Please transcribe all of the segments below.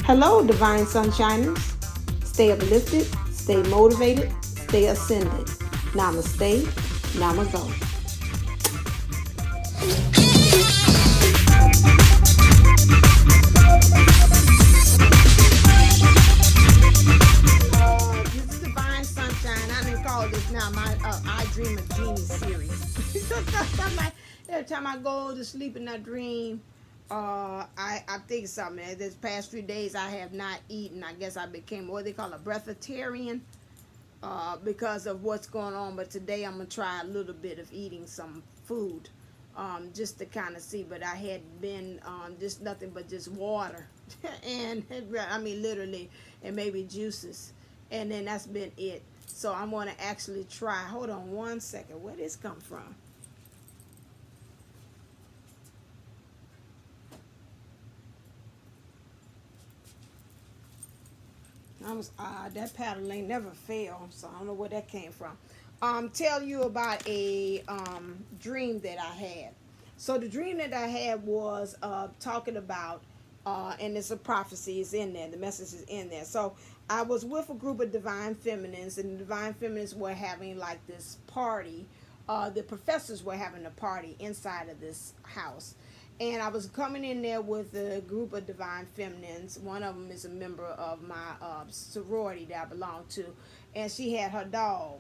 Hello, Divine Sunshiners. Stay uplifted, stay motivated, stay ascended. Namaste, Namago. This is Divine Sunshine. I didn't call this now my I Dream of Genie series. I'm like, every time I go to sleep and I dream, I think something. This past few days I have not eaten. I guess I became what they call a breatharian because of what's going on. But today I'm gonna try a little bit of eating some food, just to kind of see. But I had been just nothing but just water, and I mean literally, and maybe juices, and then that's been it. So I'm gonna actually try. Hold on one second. Where did this come from? That paddle ain't never failed, so I don't know where that came from. Tell you about a dream that I had. So the dream that I had was talking about, and it's a prophecy is in there. The message is in there. So I was with a group of divine feminines, and the divine feminines were having like this party. The professors were having a party inside of this house, and I was coming in there with a group of divine feminines. One of them is a member of my sorority that I belong to, and she had her dog.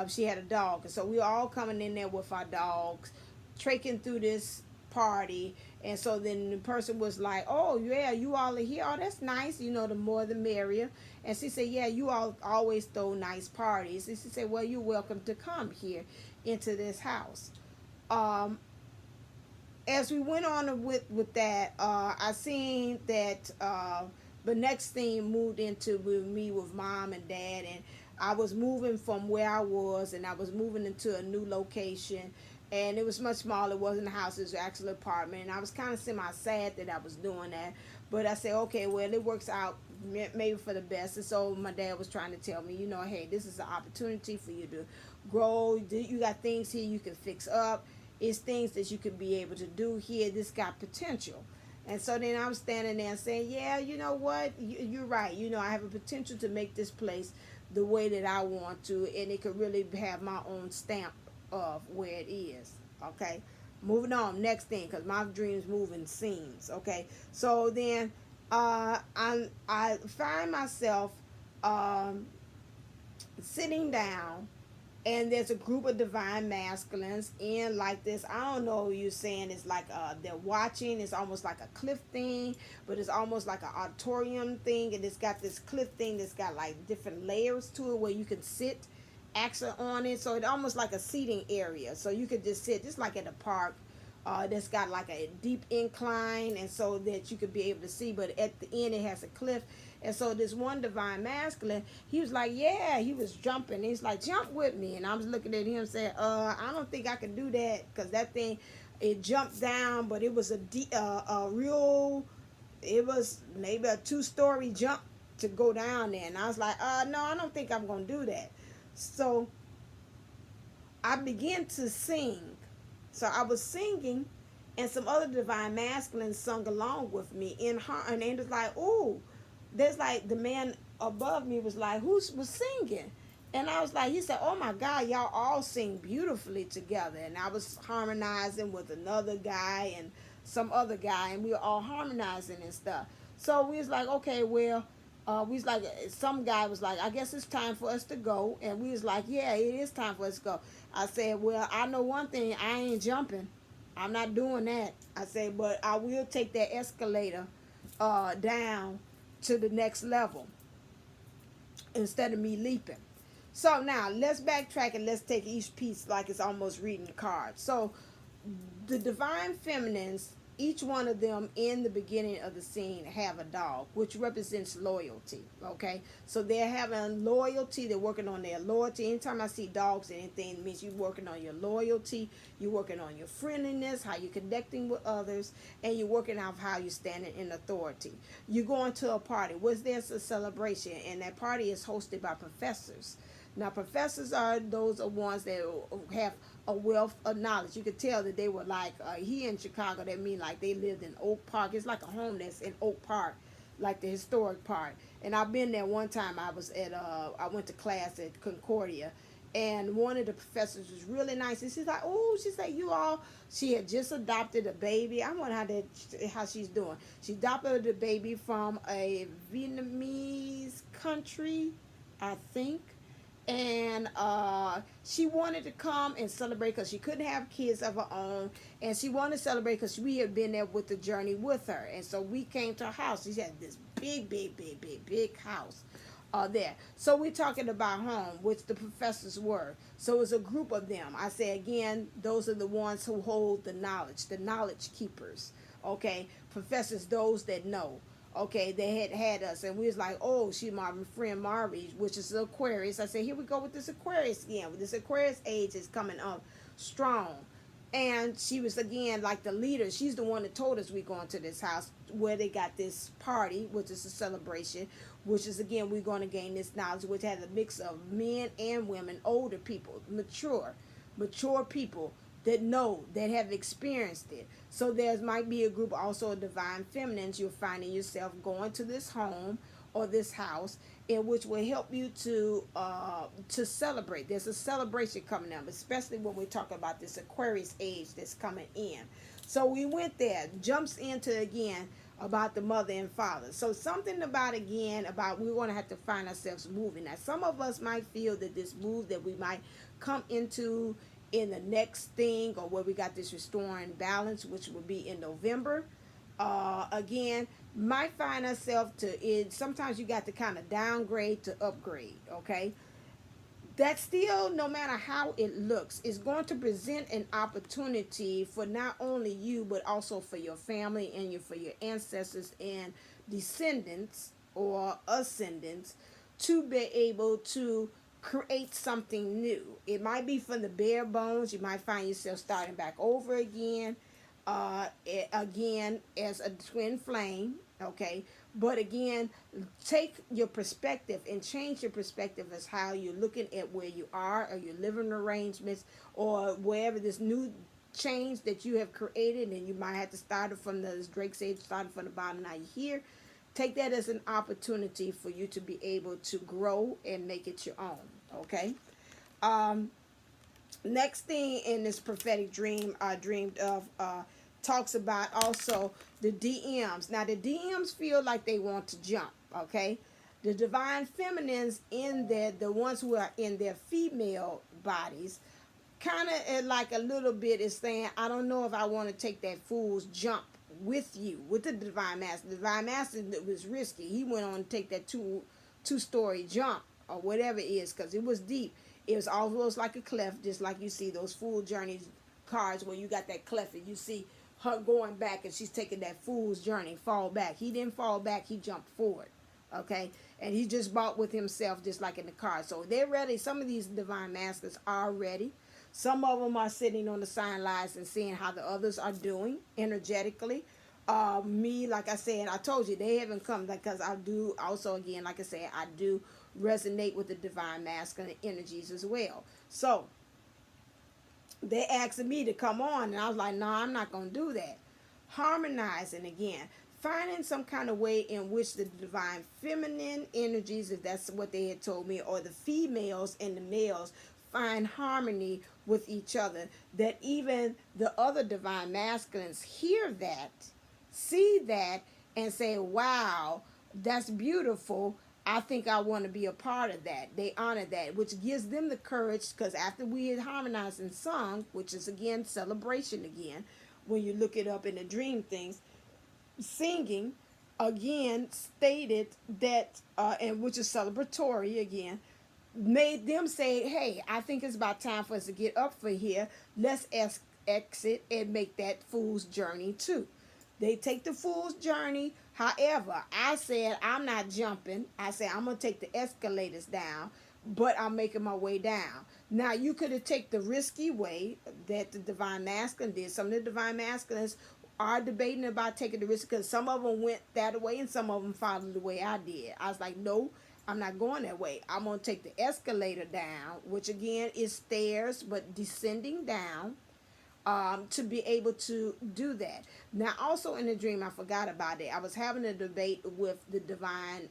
She had a dog, and so we were all coming in there with our dogs, trekking through this party. And so then the person was like, "Oh yeah, you all are here. Oh, that's nice. You know, the more the merrier." And she said, "Yeah, you all always throw nice parties." And she said, "Well, you're welcome to come here into this house." Um, as we went on with that, I seen that the next thing moved into with me with mom and dad, and I was moving from where I was, and I was moving into a new location, and it was much smaller. It wasn't a house; it was actually an apartment, and I was kind of semi sad that I was doing that. But I said, okay, well, it works out maybe for the best. And so my dad was trying to tell me, you know, hey, this is an opportunity for you to grow. You got things here you can fix up. It's things that you could be able to do here. This got potential. And so then I was standing there and saying, yeah, you know what? You're right. You know, I have a potential to make this place the way that I want to, and it could really have my own stamp of where it is. Okay. Moving on. Next thing, because my dreams move in scenes. Okay. So then I find myself um, sitting down, and there's a group of divine masculines in like this. I don't know, you're saying it's like they're watching. It's almost like a cliff thing, but it's almost like an auditorium thing, and it's got this cliff thing that's got like different layers to it where you can sit actually on it. So it's almost like a seating area, so you could just sit just like at a park, that's got like a deep incline, and so that you could be able to see, but at the end it has a cliff. And so this one divine masculine, he was like, yeah, he was jumping. He's like, jump with me. And I was looking at him saying, I don't think I can do that, because that thing, it jumped down, but it was a real, it was maybe a 2-story jump to go down there. And I was like, no, I don't think I'm going to do that. So I began to sing. So I was singing, and some other divine masculines sung along with me in her, and it was like, ooh, there's like the man above me was like, who was singing? And I was like, he said, oh my God, y'all all sing beautifully together. And I was harmonizing with another guy and some other guy, and we were all harmonizing and stuff. So we was like, okay, well, we was like, some guy was like, I guess it's time for us to go. And we was like, yeah, it is time for us to go. I said, well, I know one thing, I ain't jumping. I'm not doing that. I said, but I will take that escalator down to the next level instead of me leaping. So now let's backtrack and let's take each piece like it's almost reading the card. So the divine feminines, each one of them in the beginning of the scene have a dog, which represents loyalty. Okay, so they're having loyalty. They're working on their loyalty. Anytime I see dogs, anything, it means you're working on your loyalty. You're working on your friendliness, how you're connecting with others, and you're working out how you're standing in authority. You're going to a party. Was there's a celebration, and that party is hosted by professors. Now, professors are those are ones that have a wealth of knowledge. You could tell that they were like here in Chicago. That mean like they lived in Oak Park. It's like a home that's in Oak Park, like the historic part. And I've been there one time. I went to class at Concordia, and one of the professors was really nice. And she's like, "Oh," she said, "you all." She had just adopted a baby. I wonder how she's doing. She adopted a baby from a Vietnamese country, I think. And she wanted to come and celebrate because she couldn't have kids of her own, and she wanted to celebrate because we had been there with the journey with her, and so we came to her house. She had this big house there. So we're talking about home, which the professors were. So it's a group of them. I say again, those are the ones who hold the knowledge keepers. Okay, professors, those that know. Okay, they had us, and we was like, oh, she my friend Marby, which is the Aquarius. I said, here we go with this Aquarius again. This Aquarius age is coming up strong. And she was again like the leader. She's the one that told us we going to this house where they got this party, which is a celebration, which is again we're going to gain this knowledge, which has a mix of men and women, older people, mature people that know, that have experienced it. So there might be a group also of divine feminines you're finding yourself going to this home or this house, in which will help you to celebrate. There's a celebration coming up, especially when we're talking about this Aquarius age that's coming in. So we went there, jumps into again about the mother and father. So something about again about we're going to have to find ourselves moving. Now some of us might feel that this move that we might come into in the next thing, or where we got this restoring balance, which will be in November, again might find ourselves sometimes you got to kind of downgrade to upgrade. Okay, that still, no matter how it looks, is going to present an opportunity for not only you but also for your family and for your ancestors and descendants or ascendants to be able to create something new. It might be from the bare bones. You might find yourself starting back over again, again as a twin flame. Okay, but again, take your perspective and change your perspective as how you're looking at where you are, or your living arrangements, or wherever this new change that you have created, and you might have to start it from as Drake said, starting from the bottom. Now you're here. Take that as an opportunity for you to be able to grow and make it your own. Okay. Next thing in this prophetic dream I dreamed of talks about also the DMs. Now the DMs feel like they want to jump. Okay. The divine feminines in there, the ones who are in their female bodies, kind of like a little bit is saying, I don't know if I want to take that fool's jump with you, with the divine master. The divine master was risky. He went on to take that two-story jump or whatever it is, because it was deep. It was almost like a cleft, just like you see those fool journeys cards where you got that cleft and you see her going back and she's taking that fool's journey, fall back. He didn't fall back, he jumped forward. Okay, and he just bought with himself, just like in the card. So they're ready. Some of these divine masters are ready. Some of them are sitting on the sidelines and seeing how the others are doing energetically. Me, like I said, I told you, they haven't come, because I do also, again, like I said, I do resonate with the divine masculine energies as well. So they asked me to come on, and I was like, no, I'm not going to do that. Harmonizing again. Finding some kind of way in which the divine feminine energies, if that's what they had told me, or the females and the males, find harmony with each other, that even the other divine masculines hear that, see that, and say, wow, that's beautiful. I think I want to be a part of that. They honor that, which gives them the courage, because after we had harmonized and sung, which is again celebration again, when you look it up in the dream things, singing again stated that, and which is celebratory again, made them say, hey, I think it's about time for us to get up for here. Let's exit and make that fool's journey too. They take the fool's journey. However, I said, I'm not jumping. I said, I'm going to take the escalators down, but I'm making my way down. Now, you could have taken the risky way that the divine masculine did. Some of the divine masculines are debating about taking the risk, because some of them went that way and some of them followed the way I did. I was like, no, I'm not going that way. I'm going to take the escalator down, which again is stairs, but descending down. to be able to do that. Now, also in the dream, I forgot about it. I was having a debate with the divine,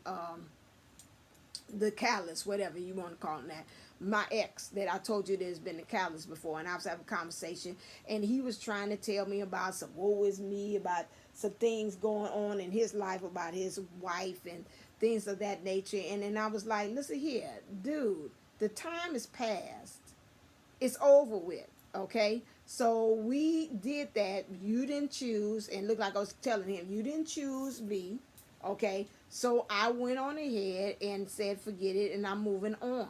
the catalyst, whatever you want to call him that. My ex that I told you there's been a catalyst before, and I was having a conversation, and he was trying to tell me about some woe is me, about some things going on in his life, about his wife and things of that nature. And then I was like, listen here, dude, the time is past. It's over with. Okay, so we did that. You didn't choose, and look like I was telling him, you didn't choose me. Okay, so I went on ahead and said, forget it, and I'm moving on.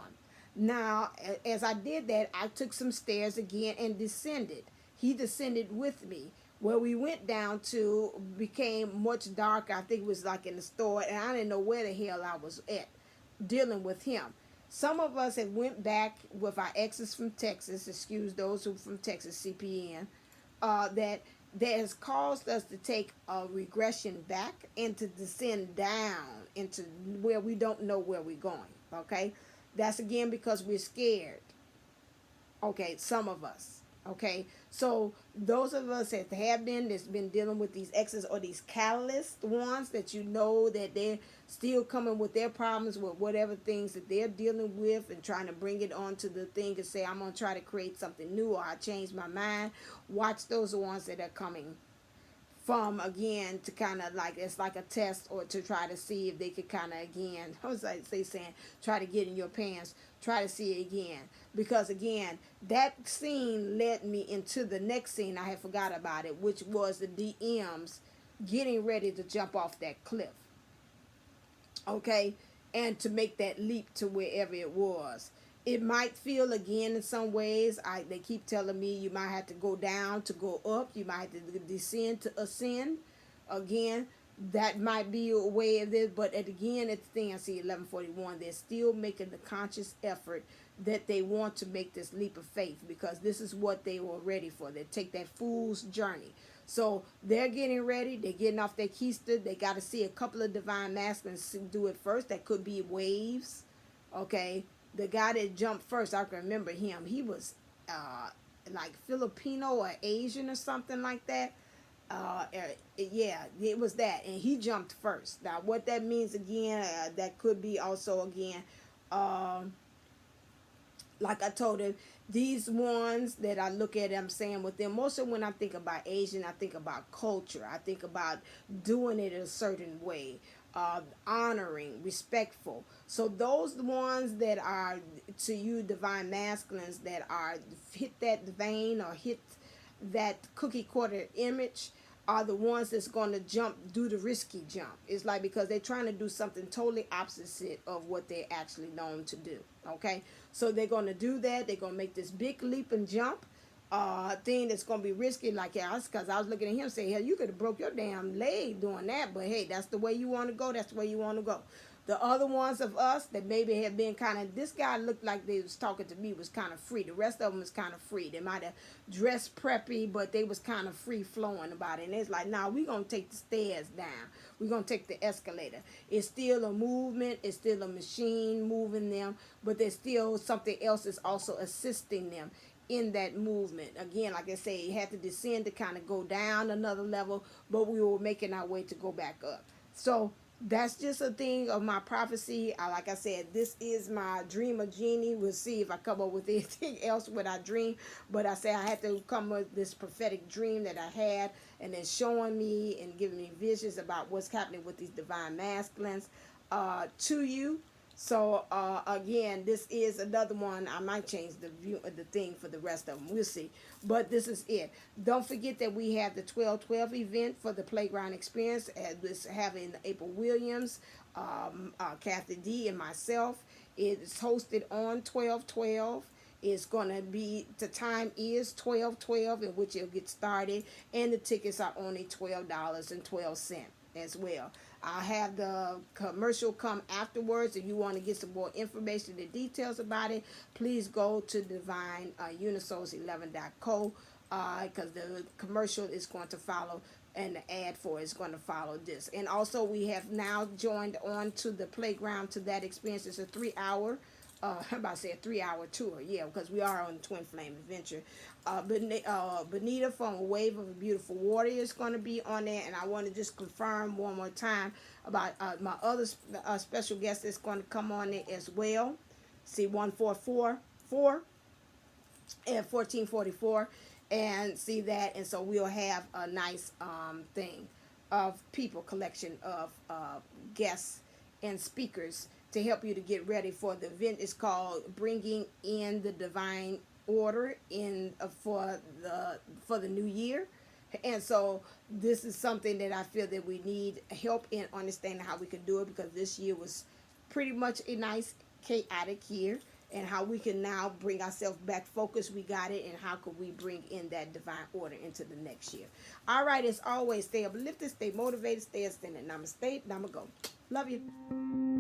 Now, as I did that, I took some stairs again and descended. He descended with me. Where we went down to became much darker. I think it was like in the store, and I didn't know where the hell I was at dealing with him. Some of us have went back with our exes from Texas, excuse those who from Texas, CPN, that has caused us to take a regression back and to descend down into where we don't know where we're going. Okay, that's again because we're scared. Okay, some of us. Okay, so those of us that have been that's been dealing with these exes or these catalyst ones that you know that they're still coming with their problems with whatever things that they're dealing with and trying to bring it onto the thing and say I'm gonna try to create something new or I changed my mind. Watch those ones that are coming from again to kind of like it's like a test or to try to see if they could kind of again I was like they saying try to get in your pants, try to see it again, because again that scene led me into the next scene. I had forgot about it, which was the DMs getting ready to jump off that cliff. Okay, and to make that leap to wherever it was. It might feel again in some ways. They keep telling me you might have to go down to go up. You might have to descend to ascend. Again, that might be a way of this. But again, at the thing I see 1141, they're still making the conscious effort that they want to make this leap of faith because this is what they were ready for. They take that fool's journey. So they're getting ready. They're getting off their keister. They got to see a couple of divine masculines do it first. That could be waves. Okay. The guy that jumped first, I can remember him. He was like Filipino or Asian or something like that. Yeah, it was that. And he jumped first. Now, what that means again, that could be also again, like I told him, these ones that I look at, I'm saying with them, most of when I think about Asian, I think about culture. I think about doing it a certain way. Honoring, respectful. So those ones that are to you divine masculines that are hit that vein or hit that cookie cutter image are the ones that's going to do the risky jump. It's like because they're trying to do something totally opposite of what they're actually known to do. Okay, so they're going to do that. They're going to make this big leap and jump thing that's gonna be risky, like because I was looking at him saying, hell, you could have broke your damn leg doing that, but hey, that's the way you want to go. That's the way you want to go. The other ones of us that maybe have been kind of, this guy looked like they was talking to me was kind of free. The rest of them was kind of free. They might have dressed preppy, but they was kind of free flowing about it. And it's like, nah, we gonna take the stairs down. We're gonna take the escalator. It's still a movement. It's still a machine moving them, but there's still something else is also assisting them in that movement. Again, like I say, it had to descend to kind of go down another level, but we were making our way to go back up. So that's just a thing of my prophecy. Like I said, this is my dream of genie. We'll see if I come up with anything else with our dream. But I say I had to come with this prophetic dream that I had, and then showing me and giving me visions about what's happening with these divine masculines to you. So again, this is another one. I might change the view of the thing for the rest of them. We'll see. But this is it. Don't forget that we have the 12/12 event for the Playground Experience. This having April Williams, Kathy D, and myself. It is hosted on 12/12. It's going to be, the time is 12/12 in which it'll get started. And the tickets are only $12.12 as well. I'll have the commercial come afterwards. If you want to get some more information and details about it, please go to Divine Unisouls11.co because the commercial is going to follow and the ad for it is going to follow this. And also we have now joined on to the playground to that experience. It's a 3-hour I'm about to say a 3-hour tour, yeah, because we are on the Twin Flame Adventure. Benita from A Wave of a Beautiful Water is going to be on there, and I want to just confirm one more time about my other special guest that's going to come on there as well. See 1444 and 1444, and see that, and so we'll have a nice thing of people collection of guests and speakers to help you to get ready for the event. It's called Bringing in the Divine Order in for the new year. And so this is something that I feel that we need help in understanding how we can do it, because this year was pretty much a nice chaotic year, and how we can now bring ourselves back focused. We got it, and how could we bring in that divine order into the next year. All right, as always, stay uplifted, stay motivated, stay extended. Namaste, namago. Love you.